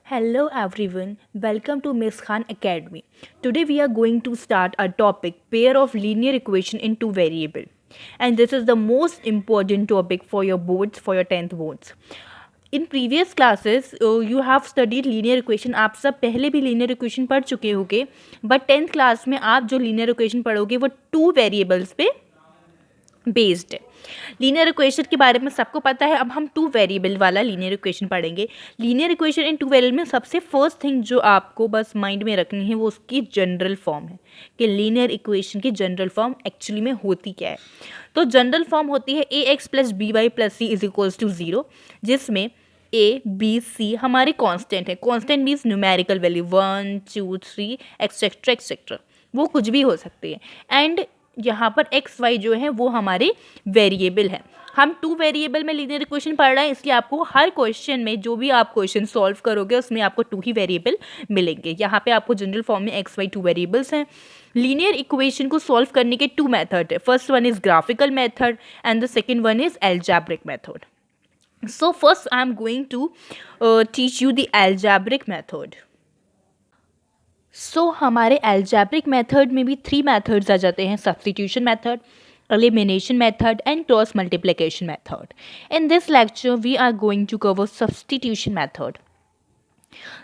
Hello everyone, welcome to Miss Khan Academy. Today we are going to start a topic pair of linear equation in two variable. And this is the most important topic for your boards, for your 10th boards. In previous classes you have studied linear equation. आप सब पहले भी linear equation पढ़ चुके होंगे, but 10th class में आप जो linear equation पढ़ोगे वो टू वेरिएबल्स पे बेस्ड है. लीनियर इक्वेशन के बारे में सबको पता है. अब हम टू वेरिएबल वाला लीनियर इक्वेशन पढ़ेंगे. Linear equation in two variable में सबसे फर्स्ट थिंग जो आपको बस माइंड में रखनी है वो उसकी जनरल फॉर्म है कि लीनियर इक्वेशन की जनरल फॉर्म एक्चुअली में होती क्या है. तो जनरल फॉर्म होती है a x plus b y plus c is equals to zero, जिसमें ए बी सी हमारे कांस्टेंट है. Constant means numerical value 1 2 3 etcetera etcetera, वो कुछ भी हो सकती है. एंड यहाँ पर एक्स वाई जो है वो हमारे वेरिएबल है. हम टू वेरिएबल में लीनियर इक्वेशन पढ़ रहे हैं, इसलिए आपको हर क्वेश्चन में जो भी आप क्वेश्चन सॉल्व करोगे उसमें आपको टू ही वेरिएबल मिलेंगे. यहाँ पे आपको जनरल फॉर्म में एक्स वाई टू वेरिएबल्स हैं. लीनियर इक्वेशन को सॉल्व करने के टू मेथड है. First one is graphical method and the second one is algebraic method. So first I am going to teach you the algebraic method. So हमारे algebraic method में भी three methods आ जाते हैं. substitution method, elimination method and cross multiplication method. In this lecture we are going to cover substitution method.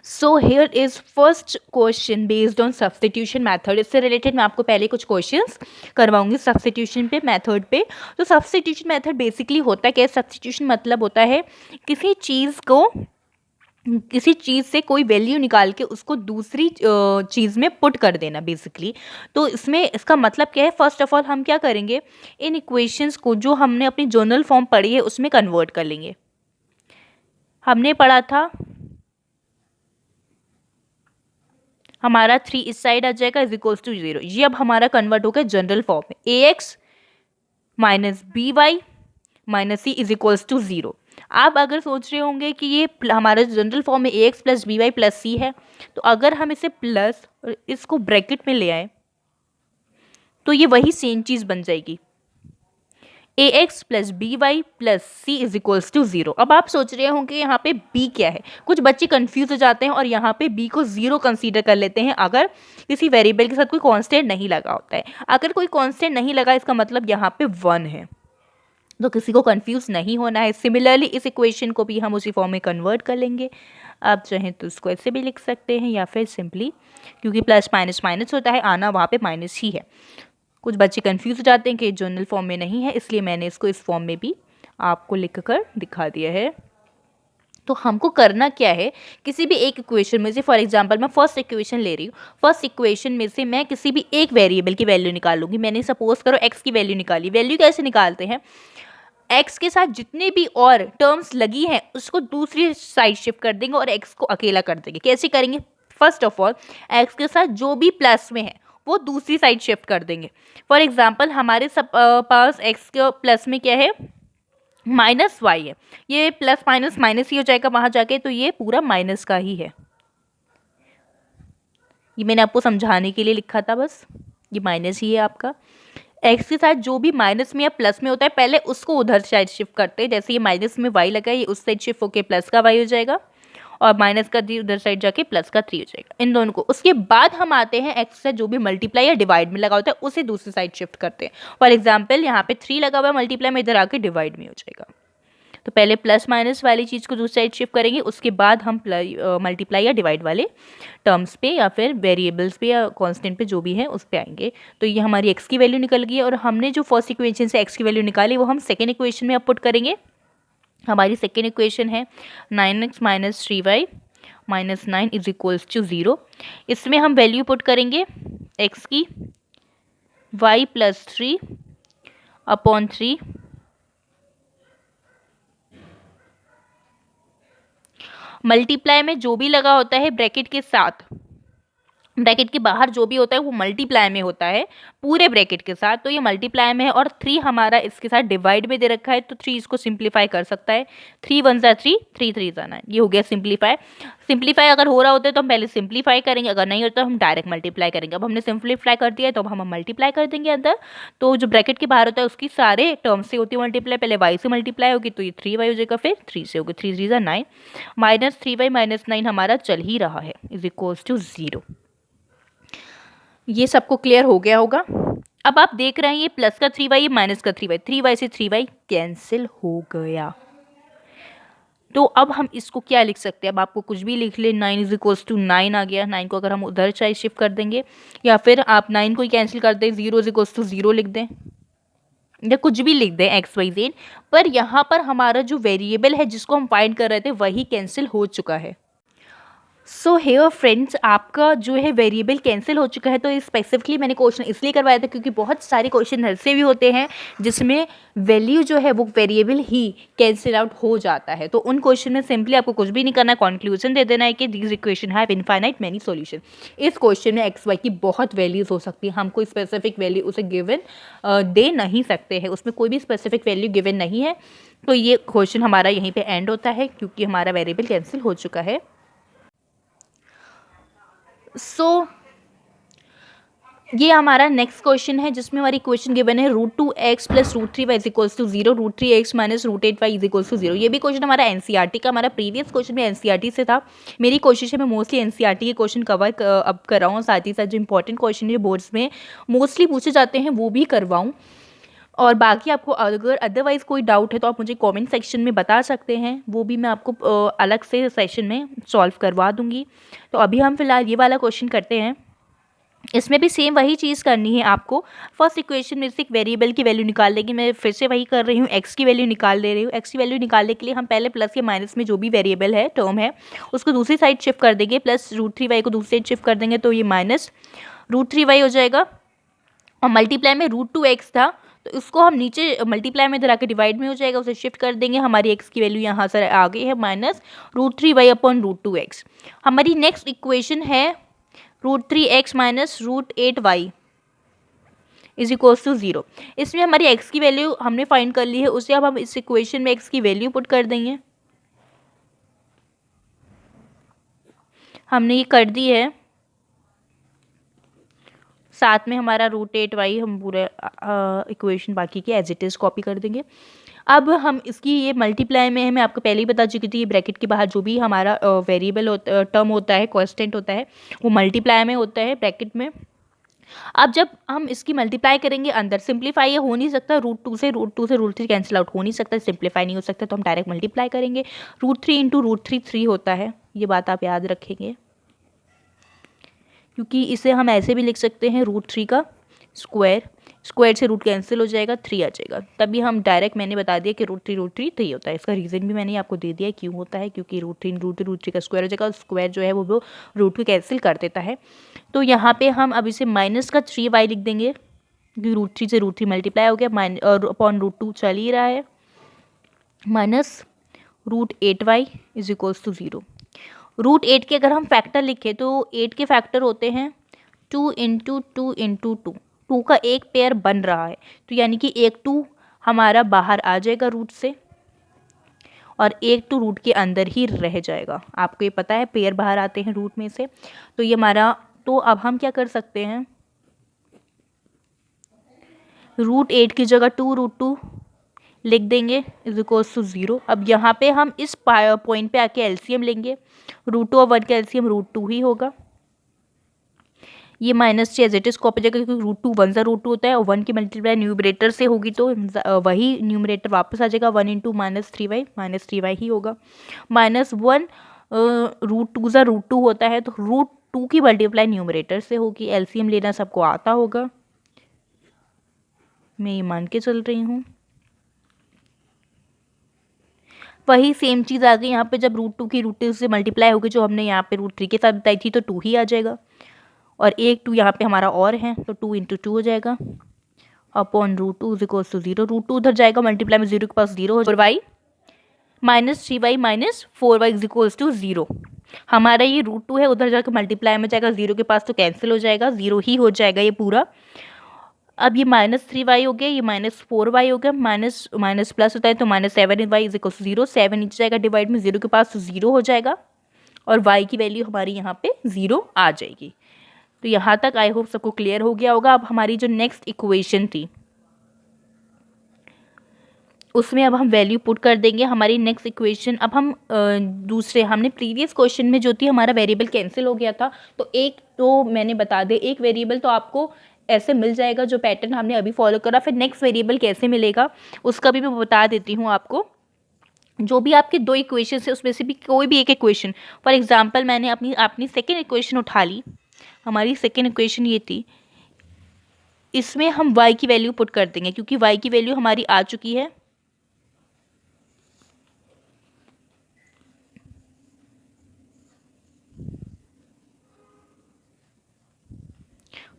So here is first question based on substitution method. इससे related मैं आपको पहले कुछ questions करवाऊंगी substitution पे method पे. तो substitution method basically होता है क्या? सब्सटीट्यूशन मतलब होता है किसी चीज़ से कोई वैल्यू निकाल के उसको दूसरी चीज़ में पुट कर देना बेसिकली. तो इसमें इसका मतलब क्या है? फर्स्ट ऑफ ऑल हम क्या करेंगे, इन इक्वेशंस को जो हमने अपनी जनरल फॉर्म पढ़ी है उसमें कन्वर्ट कर लेंगे. हमने पढ़ा था हमारा 3 इस साइड आ जाएगा इज इक्वल्स टू 0. ये अब हमारा कन्वर्ट हो गया जनरल फॉर्म में. A x minus b y minus c is equals to 0. आप अगर सोच रहे होंगे कि ये हमारा जनरल फॉर्म में a x plus b y plus c है, तो अगर हम इसे प्लस और इसको ब्रैकेट में ले आए तो ये वही सेम चीज़ बन जाएगी. A x plus b y plus c is equals to 0. अब आप सोच रहे होंगे यहाँ पे b क्या है. कुछ बच्चे कंफ्यूज हो जाते हैं और यहाँ पे b को 0 कंसीडर कर लेते हैं अगर किसी वेरिएबल के साथ कोई कांस्टेंट नहीं लगा होता है. अगर कोई कांस्टेंट नहीं लगा इसका मतलब यहाँ पे 1 है. तो किसी को कंफ्यूज नहीं होना है. सिमिलरली इस इक्वेशन को भी हम उसी फॉर्म में कन्वर्ट कर लेंगे. आप चाहें तो इसको ऐसे भी लिख सकते हैं या फिर सिंपली, क्योंकि प्लस माइनस माइनस होता है, आना वहाँ पे माइनस ही है. कुछ बच्चे कंफ्यूज हो जाते हैं कि जनरल फॉर्म में नहीं है, इसलिए मैंने इसको इस फॉर्म में भी आपको लिख कर दिखा दिया है. तो हमको करना क्या है, किसी भी एक इक्वेशन में से, फॉर एग्जांपल मैं फर्स्ट इक्वेशन ले रही हूँ, फर्स्ट इक्वेशन में से मैं किसी भी एक वेरिएबल की वैल्यू निकालूंगी. मैंने सपोज करो एक्स की वैल्यू निकाली. वैल्यू कैसे निकालते हैं, एक्स के साथ जितने भी और टर्म्स लगी हैं उसको दूसरी साइड शिफ्ट कर देंगे और एक्स को अकेला कर देंगे. कैसे करेंगे, फर्स्ट ऑफ ऑल एक्स के साथ जो भी प्लस में है वो दूसरी साइड शिफ्ट कर देंगे. फॉर एग्जाम्पल हमारे सब पास एक्स के प्लस में क्या है, माइनस वाई है. ये प्लस माइनस माइनस ही हो जाएगा वहां जाके, तो ये पूरा माइनस का ही है. ये मैंने आपको समझाने के लिए लिखा था, बस ये माइनस ही है आपका. एक्स के साथ जो भी माइनस में या प्लस में होता है पहले उसको उधर साइड शिफ्ट करते हैं. जैसे ये माइनस में वाई लगा है, ये उस साइड शिफ्ट होकर प्लस का वाई हो जाएगा और माइनस का 3 उधर साइड जाके प्लस का 3 हो जाएगा, इन दोनों को. उसके बाद हम आते हैं एक्स से जो भी मल्टीप्लाई या डिवाइड में लगा होता है उसे दूसरी साइड शिफ्ट करते हैं. फॉर एग्जाम्पल यहाँ पे 3 लगा हुआ है, मल्टीप्लाई में इधर आके डिवाइड में हो जाएगा. तो पहले प्लस माइनस वाली चीज़ को दूसरी साइड शिफ्ट करेंगे, उसके बाद हम मल्टीप्लाई या डिवाइड वाले टर्म्स पे या फिर वेरिएबल्स पे या कांस्टेंट पे जो भी है उस पे आएंगे. तो ये हमारी एक्स की वैल्यू निकल गई है और हमने जो फर्स्ट इक्वेशन से एक्स की वैल्यू निकाली वो हम सेकेंड इक्वेशन में अब पुट करेंगे. हमारी सेकेंड इक्वेशन है 9x minus 3y minus 9 is equals to 0. इसमें हम वैल्यू पुट करेंगे x की, y प्लस 3 अपॉन 3 मल्टीप्लाई में जो भी लगा होता है ब्रैकेट के साथ ब्रैकेट के बाहर जो भी होता है वो मल्टीप्लाई में होता है पूरे ब्रैकेट के साथ, तो ये मल्टीप्लाई में है और 3 हमारा इसके साथ डिवाइड में दे रखा है, तो 3 इसको सिंप्लीफाई कर सकता है। 3 1 ज़ा 3, 3 3 ज़ा 9, ये हो गया सिंप्लीफाई। सिंप्लीफाई अगर हो रहा होता है तो हम पहले सिंप्लीफाई करेंगे, अगर नहीं होता तो हम डायरेक्ट मल्टीप्लाई करेंगे। अब हमने सिंप्लीफाई कर दिया है तो अब हम मल्टीप्लाई कर देंगे अंदर। तो जो ब्रैकेट के बाहर होता है उसकी सारे टर्म्स से होती है मल्टीप्लाई, पहले y से मल्टीप्लाई होगी तो ये 3y हो जाएगा, फिर 3 से होगी, 3 3 ज़ा 9, माइनस 3y माइनस 9 हमारा चल ही रहा है इज इक्वल्स टू 0। ये सबको क्लियर हो गया होगा। अब आप देख रहे हैं ये प्लस का 3y, ये माइनस का 3y, 3y से 3y कैंसिल हो गया। तो अब हम इसको क्या लिख सकते हैं, अब आपको कुछ भी लिख ले, 9 इज इक्वल्स टू 9 आ गया। 9 को अगर हम उधर चाहे शिफ्ट कर देंगे, या फिर आप 9 को ही कैंसिल कर दें, 0 इज इक्वल्स टू 0 लिख दें, या कुछ भी लिख दें एक्स वाई जेड, पर यहाँ पर हमारा जो वेरिएबल है जिसको हम फाइंड कर रहे थे वही कैंसिल हो चुका है। सो हेयर फ्रेंड्स, आपका जो है वेरिएबल कैंसिल हो चुका है। तो स्पेसिफिकली मैंने क्वेश्चन इसलिए करवाया था क्योंकि बहुत सारे क्वेश्चन ऐसे भी होते हैं जिसमें वैल्यू जो है वो वेरिएबल ही कैंसिल आउट हो जाता है। तो उन क्वेश्चन में सिंपली आपको कुछ भी नहीं करना है, कंक्लूजन दे देना है कि these equation have infinite many solution. इस क्वेश्चन में एक्स वाई की बहुत वैल्यूज हो सकती है, हम कोई स्पेसिफिक वैल्यू उसे गिवन दे नहीं सकते हैं, उसमें कोई भी स्पेसिफिक वैल्यू गिवन नहीं है। तो ये क्वेश्चन हमारा यहीं पर एंड होता है क्योंकि हमारा वेरिएबल कैंसिल हो चुका है। सो ये हमारा नेक्स्ट क्वेश्चन है जिसमें हमारी क्वेश्चन गिवन है √2x plus √3y is equals to 0, √3x minus √8y is equals to 0। ये भी क्वेश्चन हमारा एनसीईआरटी का, हमारा प्रीवियस क्वेश्चन भी एनसीईआरटी से था। मेरी कोशिश है मैं मोस्टली एनसीईआरटी के क्वेश्चन कवर अब कराऊँ, साथ ही साथ जो इंपॉर्टेंट क्वेश्चन है बोर्ड्स में मोस्टली पूछे जाते हैं वो भी करवाऊँ। और बाकी आपको अगर अदरवाइज़ कोई डाउट है तो आप मुझे कमेंट सेक्शन में बता सकते हैं, वो भी मैं आपको अलग से सेशन में सॉल्व करवा दूंगी। तो अभी हम फिलहाल ये वाला क्वेश्चन करते हैं। इसमें भी सेम वही चीज़ करनी है आपको। फर्स्ट इक्वेशन में से एक वेरिएबल की वैल्यू निकाल लेंगे, मैं फिर से वही कर रही हूँ, एक्स की वैल्यू निकाल ले रही हूँ। एक्स की वैल्यू निकालने के लिए हम पहले प्लस या माइनस में जो भी वेरिएबल है टर्म है उसको दूसरी साइड शिफ्ट कर देंगे, प्लस √3y को दूसरी साइड शिफ्ट कर देंगे तो ये माइनस √3y हो जाएगा। और मल्टीप्लाई में √2x था तो इसको हम नीचे मल्टीप्लाई में इधर आके डिवाइड में हो जाएगा, उसे शिफ्ट कर देंगे, हमारी x की वैल्यू यहाँ से आ गई है माइनस √3y अपॉन √2x। हमारी नेक्स्ट इक्वेशन है √3x minus √8y is equals to 0। इसमें हमारी x की वैल्यू हमने फाइंड कर ली है, उसे अब हम इस इक्वेशन में x की वैल्यू पुट कर देंगे। हमने ये कर दी है, साथ में हमारा √8y हम पूरे इक्वेशन बाकी की एज इट इज़ कॉपी कर देंगे। अब हम इसकी ये मल्टीप्लाई में है, मैं आपको पहले ही बता चुकी थी, ये ब्रैकेट के बाहर जो भी हमारा वेरिएबल टर्म होता है, कांस्टेंट होता है, वो मल्टीप्लाई में होता है ब्रैकेट में। अब जब हम इसकी मल्टीप्लाई करेंगे अंदर, सिंप्लीफाई ये हो नहीं सकता, √2 से √3 कैंसिल आउट हो नहीं सकता, सिंप्लीफाई नहीं हो सकता, तो हम डायरेक्ट मल्टीप्लाई करेंगे। √3 इंटू √3 3 होता है, ये बात आप याद रखेंगे, क्योंकि इसे हम ऐसे भी लिख सकते हैं √3 का स्क्वायर, स्क्वायर से रूट कैंसिल हो जाएगा, 3 आ जाएगा। तभी हम डायरेक्ट मैंने बता दिया कि √3 3 होता है। इसका रीज़न भी मैंने आपको दे दिया है क्यों होता है, क्योंकि √3 का स्क्वायर हो जाएगा, स्क्वायर जो है वो रूट को कैंसिल कर देता है। तो यहाँ पे हम अब इसे माइनस का 3y लिख देंगे क्योंकि √3 से √3 मल्टीप्लाई हो गया, और अपॉन √2 चल ही रहा है, minus √8y is equals to 0। √8 के अगर हम फैक्टर लिखें तो 8 के फैक्टर होते हैं 2 इंटू 2 इंटू 2, 2 का एक पेयर बन रहा है, तो यानी कि एक 2 हमारा बाहर आ जाएगा रूट से और एक 2 रूट के अंदर ही रह जाएगा। आपको ये पता है पेयर बाहर आते हैं रूट में से, तो ये हमारा, तो अब हम क्या कर सकते हैं, √8 की जगह 2√2 लिख देंगे इज इक्वल्स टू 0। अब यहाँ पे हम इस पॉइंट पे आके एलसीएम लेंगे, √2 और 1 का एलसीएम √2 ही होगा। ये minus as it is copy जाएगा क्योंकि √2 1 सा √2 होता है और 1 की मल्टीप्लाई न्यूमरेटर से होगी तो वही न्यूमरेटर वापस आ जाएगा, 1 इंटू -3y ही होगा। -1 √2 सा √2 होता है तो √2 की मल्टीप्लाई न्यूमरेटर से होगी। एलसीएम लेना सबको आता होगा, मैं ये मान के चल रही हूँ। वही सेम चीज़ आ गई यहाँ पे, जब √2 की √2 से मल्टीप्लाई होगी जो हमने यहाँ पे √3 के साथ बताई थी तो 2 ही आ जाएगा, और एक 2 यहाँ पे हमारा और है तो 2 इंटू 2 हो जाएगा अपॉन √2 इज इक्वल्स टू 0। √2 उधर जाएगा, मल्टीप्लाई में 0 के पास 0 हो जाएगा, y minus 3y minus 4y is equals to 0। हमारा ये √2 है, उधर जाकर मल्टीप्लाई में जाएगा, 0 के पास तो कैंसिल हो जाएगा, 0 ही हो जाएगा ये पूरा। अब ये -3y हो गया, ये -4y हो गया, माइनस माइनस प्लस होता है तो -7y इज इक्वल टू 0, 7 नीचे जाएगा डिवाइड में, 0 के पास तो 0 हो जाएगा और y की वैल्यू हमारी यहाँ पे 0 आ जाएगी। तो यहाँ तक आई होप सबको क्लियर हो गया होगा। अब हमारी जो नेक्स्ट इक्वेशन थी उसमें अब हम वैल्यू पुट कर देंगे। हमारी नेक्स्ट इक्वेशन अब हम दूसरे, हमने प्रीवियस क्वेश्चन में जो थी हमारा वेरिएबल कैंसिल हो गया था, तो एक तो मैंने बता दे, एक वेरिएबल तो आपको ऐसे मिल जाएगा जो पैटर्न हमने अभी फॉलो करा। फिर नेक्स्ट वेरिएबल कैसे मिलेगा उसका भी मैं बता देती हूँ आपको। जो भी आपके दो इक्वेशन है उसमें से भी कोई भी एक इक्वेशन, फॉर एग्जाम्पल मैंने अपनी सेकेंड इक्वेशन उठा ली, हमारी सेकेंड इक्वेशन ये थी, इसमें हम y की वैल्यू पुट कर देंगे क्योंकि y की वैल्यू हमारी आ चुकी है।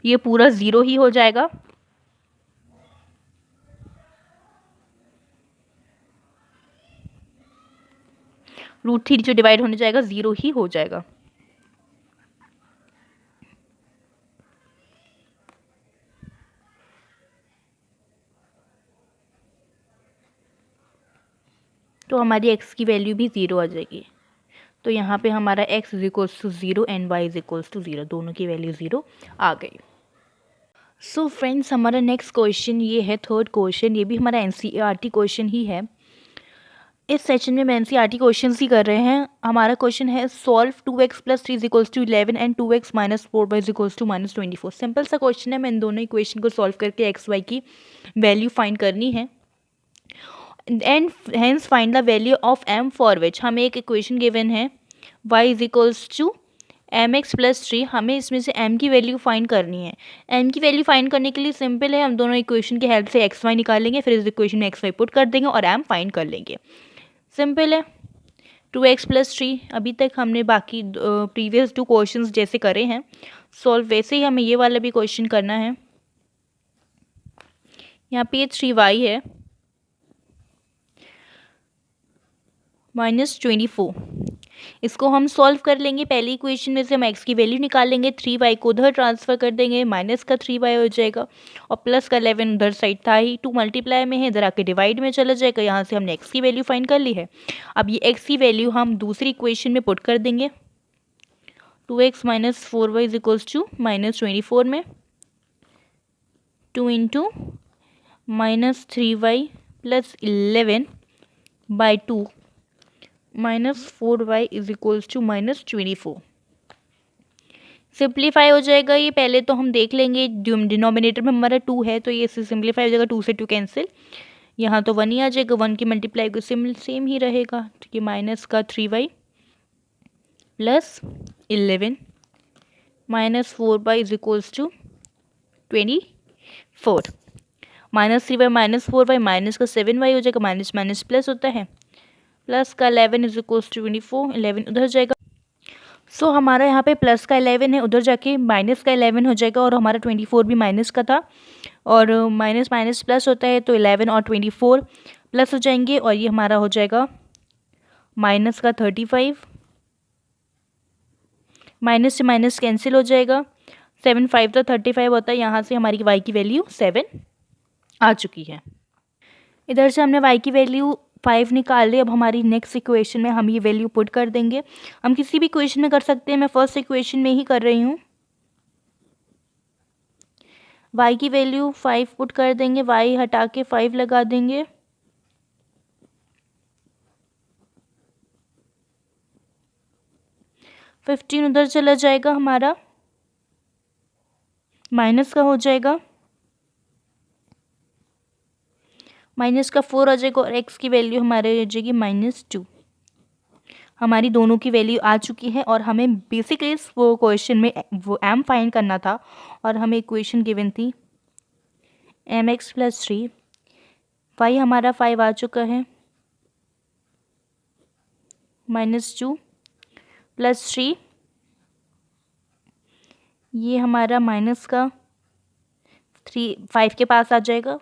ये पूरा 0 ही हो जाएगा। √3 जो डिवाइड होने जाएगा 0 ही हो जाएगा। तो हमारी x की वैल्यू भी 0 आ जाएगी। तो यहाँ पे हमारा x is equals to 0 and y is equals to 0, दोनों की वैल्यू 0 आ गई। सो फ्रेंड्स, हमारा नेक्स्ट क्वेश्चन ये है, थर्ड क्वेश्चन, ये भी हमारा एनसीईआरटी क्वेश्चन ही है। इस सेशन में हम एनसीईआरटी क्वेश्चन ही कर रहे हैं। हमारा क्वेश्चन है solve 2x + 3 equals to 11 and 2x - 4y equals to -24। Simple सा क्वेश्चन है, मैं इन दोनों इक्वेशन को सॉल्व करके एक्स वाई की वैल्यू फाइंड करनी है। And hence find the value of m for which, हमें एक इक्वेशन गिवन है y is equals to mx + 3, हमें इसमें से m की वैल्यू फाइंड करनी है। m की वैल्यू फाइंड करने के लिए सिंपल है, हम दोनों इक्वेशन की हेल्प से xy निकालेंगे, फिर इस इक्वेशन में xy पुट कर देंगे और m फाइंड कर लेंगे। सिंपल है। 2x + 3, अभी तक हमने बाकी प्रीवियस 2 क्वेश्चंस जैसे करे हैं सॉल्व, वैसे ही हमें ये वाला भी क्वेश्चन करना है। यहाँ पे 3y है -24, इसको हम सॉल्व कर लेंगे। पहली इक्वेशन में से हम x की वैल्यू निकाल लेंगे, 3y को उधर ट्रांसफ़र कर देंगे, माइनस का 3y हो जाएगा और प्लस का 11 उधर साइड था ही, 2 मल्टीप्लाई में है, इधर आके डिवाइड में चला जाएगा। यहाँ से हमने x की वैल्यू फाइंड कर ली है। अब ये x की वैल्यू हम दूसरी इक्वेशन में पुट कर देंगे, 2x - 4y is equals to -24 में 2 into -3y + 11/2 -4y is equals to -24। Simplify हो जाएगा ये, पहले तो हम देख लेंगे डिनोमिनेटर में हमारा 2 है तो ये सिंप्लीफाई हो जाएगा, 2 से 2 कैंसिल, यहाँ तो 1 ही आ जाएगा, 1 की मल्टीप्लाई को सेम ही रहेगा, ठीक है। माइनस का 3y + 11 -4y is equals to 24, -3y - 4y minus का 7y हो जाएगा, माइनस माइनस प्लस होता है, प्लस का 11 इज इक्वल्स टू 24, 11 उधर जाएगा। सो हमारा यहाँ पे प्लस का 11 है, उधर जाके माइनस का 11 हो जाएगा और हमारा 24 भी माइनस का था और माइनस माइनस प्लस होता है तो 11 और 24 प्लस हो जाएंगे और ये हमारा हो जाएगा माइनस का 35, माइनस से माइनस कैंसिल हो जाएगा, 7 5 तो 35 होता है। यहाँ से हमारी y की वैल्यू 7 आ चुकी है। इधर से हमने y की वैल्यू 5 निकाल ली। अब हमारी नेक्स्ट इक्वेशन में हम ये वैल्यू पुट कर देंगे। हम किसी भी इक्वेशन में कर सकते हैं, मैं फर्स्ट इक्वेशन में ही कर रही हूँ। y की वैल्यू 5 पुट कर देंगे, y हटा के 5 लगा देंगे, फिफ्टीन उधर चला जाएगा, हमारा माइनस का हो जाएगा, माइनस का 4 आ जाएगा और x की वैल्यू हमारे हो जाएगी -2। हमारी दोनों की वैल्यू आ चुकी है और हमें बेसिकली इस वो क्वेश्चन में वो m फाइंड करना था और हमें इक्वेशन गिवन थी mx + 3, y हमारा 5 आ चुका है, -2 + 3, ये हमारा माइनस का 5 के पास आ जाएगा,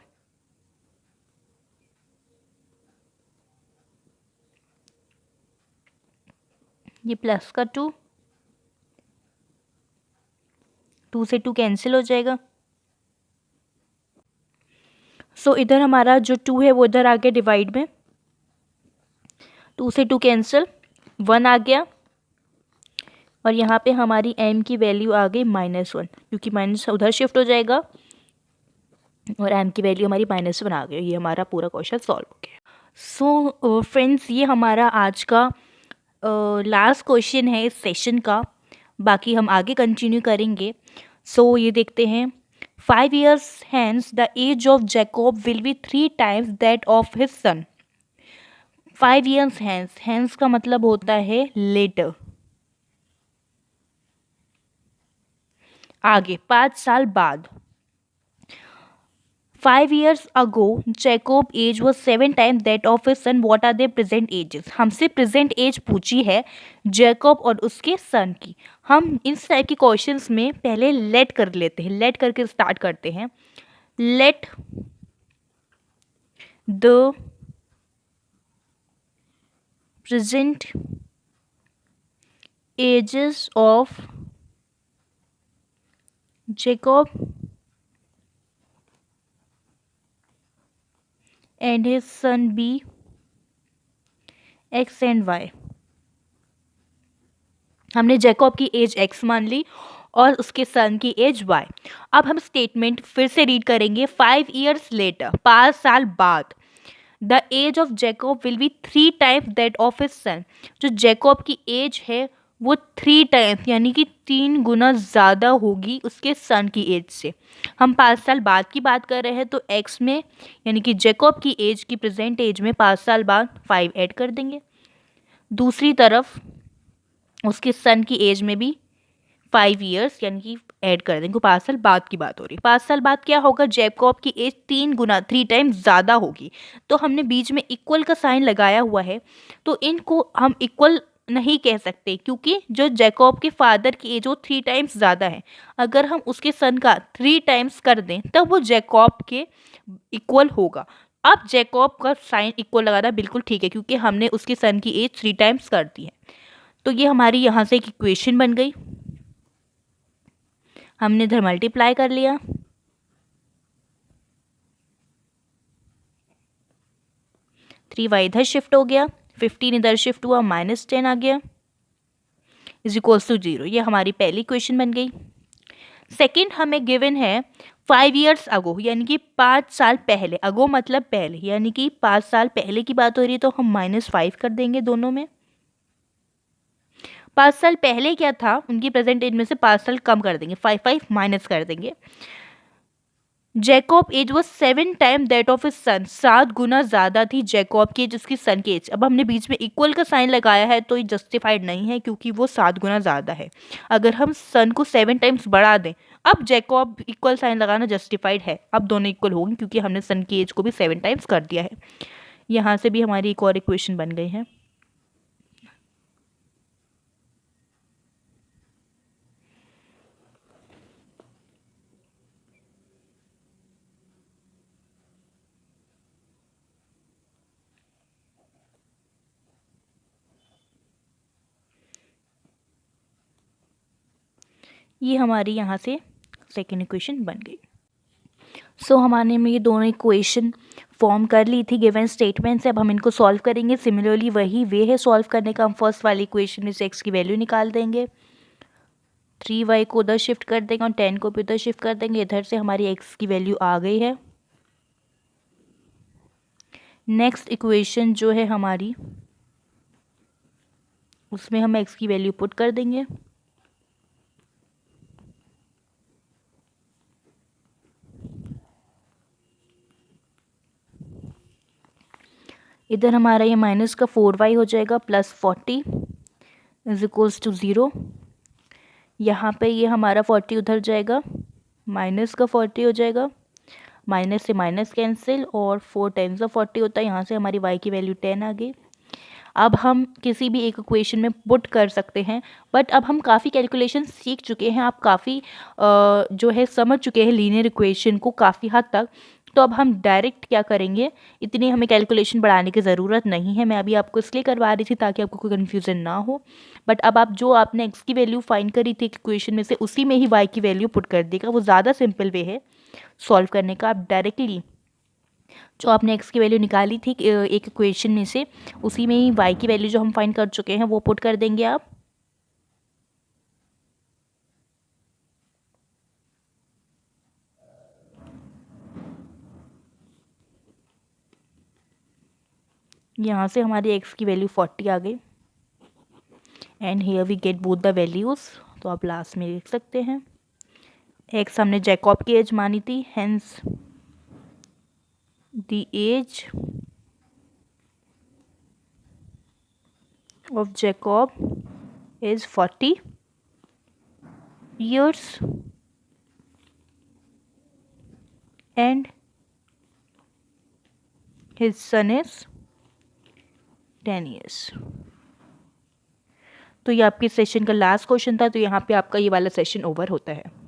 ये प्लस का 2, 2 से 2 कैंसिल हो जाएगा। सो इधर हमारा जो 2 है वो इधर आ गया डिवाइड में, 2 से 2 कैंसिल, 1 आ गया। और यहाँ पे हमारी m की वैल्यू आ गई -1, क्योंकि माइनस उधर शिफ्ट हो जाएगा और m की वैल्यू हमारी -1 आ गई। ये हमारा पूरा क्वेश्चन सॉल्व हो गया। सो फ्रेंड्स, ये हमारा आज का लास्ट क्वेश्चन है इस सेशन का। बाकी हम आगे कंटिन्यू करेंगे। सो ये देखते हैं। 5 years hence the age of Jacob will be 3 times that of his son. 5 years hence का मतलब होता है later, आगे 5 साल बाद। 5 years ago Jacob age was 7 times that of his son. What are their present ages? हमसे present as पूछी है जैकब और उसके सन की। हम इस टाइप के क्वेश्चंस में पहले लेट कर लेते हैं, लेट करके स्टार्ट करते हैं। Let the present ages of Jacob and his son be x and y. हमने जैकब की एज x मान ली और उसके सन की एज y। अब हम स्टेटमेंट फिर से रीड करेंगे। 5 years later, 5 साल बाद, the age of Jacob will be 3 times that of his son. जो जैकब की एज है वो 3 टाइम्स यानी कि 3 गुना ज़्यादा होगी उसके सन की एज से। हम 5 साल बाद की बात कर रहे हैं तो x में यानी कि जैकब की एज की प्रेजेंट एज में 5 साल बाद 5 ऐड कर देंगे। दूसरी तरफ उसके सन की एज में भी 5 years यानी कि ऐड कर देंगे। 5 साल बाद की बात हो रही है। 5 साल बाद क्या होगा, जैकब की एज 3 गुना 3 टाइम्स ज़्यादा होगी। तो हमने बीच में इक्वल का साइन लगाया हुआ है, तो इनको हम इक्वल नहीं कह सकते क्योंकि जो जैकब के फादर की एज वो 3 टाइम्स ज़्यादा है। अगर हम उसके सन का 3 टाइम्स कर दें तब वो जैकब के इक्वल होगा। अब जैकब का साइन इक्वल लगाना बिल्कुल ठीक है क्योंकि हमने उसके सन की एज 3 टाइम्स कर दी है। तो ये हमारी यहाँ से एक इक्वेशन बन गई। हमने इधर मल्टीप्लाई कर लिया, 3y इधर शिफ्ट हो गया, 15 इधर शिफ्ट हुआ, -10 आ गया, इज इक्वल्स टू 0। ये हमारी पहली इक्वेशन बन गई। सेकंड हमें गिवन है 5 years अगो यानी कि 5 साल पहले। अगो मतलब पहले, यानी कि 5 साल पहले की बात हो रही है तो हम -5 कर देंगे दोनों में। 5 साल पहले क्या था, उनकी प्रेजेंट एज में से 5 साल कम कर देंगे, 5 माइनस कर देंगे। Jacob age was 7 time that of his son. 7 गुना ज़्यादा थी जैकब की एज उसकी सन की एज। अब हमने बीच में इक्वल का साइन लगाया है तो ये जस्टिफाइड नहीं है क्योंकि वो 7 गुना ज़्यादा है। अगर हम सन को 7 टाइम्स बढ़ा दें, अब जैकब इक्वल साइन लगाना जस्टिफाइड है। अब दोनों इक्वल होंगे क्योंकि हमने सन की एज को भी 7 टाइम्स कर दिया है। यहाँ से भी हमारी एक और इक्वेशन बन गई है। ये हमारी यहाँ से सेकेंड इक्वेशन बन गई। सो हमने में ये दोनों इक्वेशन फॉर्म कर ली थी गिवन स्टेटमेंट से। अब हम इनको सॉल्व करेंगे। सिमिलरली वही वे है सॉल्व करने का। हम फर्स्ट वाली इक्वेशन में से x की वैल्यू निकाल देंगे, 3y को उधर शिफ्ट कर देंगे और 10 को भी उधर शिफ्ट कर देंगे। इधर से हमारी x की वैल्यू आ गई है। नेक्स्ट इक्वेशन जो है हमारी, उसमें हम x की वैल्यू पुट कर देंगे। इधर हमारा ये माइनस का 4y हो जाएगा प्लस 40 इज इक्वल्स टू 0। यहाँ पे ये हमारा 40 उधर जाएगा, माइनस का 40 हो जाएगा, माइनस से माइनस कैंसिल और 4 10 का 40 होता है। यहाँ से हमारी y की वैल्यू 10 आ गई। अब हम किसी भी एक इक्वेशन में पुट कर सकते हैं, बट अब हम काफ़ी कैलकुलेशन सीख चुके हैं। आप काफ़ी जो है समझ चुके हैं लीनियर इक्वेशन को काफ़ी हद तक। तो अब हम डायरेक्ट क्या करेंगे, इतनी हमें कैलकुलेशन बढ़ाने की ज़रूरत नहीं है, मैं अभी आपको इसलिए करवा रही थी ताकि आपको कोई कन्फ्यूज़न ना हो। बट अब आप जो आपने एक्स की वैल्यू फाइंड करी थी इक्वेशन में से, उसी में ही वाई की वैल्यू पुट कर देगा। वो ज़्यादा सिंपल वे है सॉल्व करने का। आप डायरेक्टली जो आपने एक्स की वैल्यू निकाली थी एक इक्वेशन में से, उसी में ही वाई की वैल्यू जो हम फाइंड कर चुके हैं वो पुट कर देंगे आप। यहाँ से हमारी एक्स की वैल्यू 40 आ गई and here we get both the values. तो आप लास्ट में लिख सकते हैं एक्स हमने जैकॉब की एज मानी थी, hence the age of Jacob is 40 years and his son is 10 years। तो ये आपके सेशन का लास्ट क्वेश्चन था, तो यहाँ पे आपका ये वाला सेशन ओवर होता है।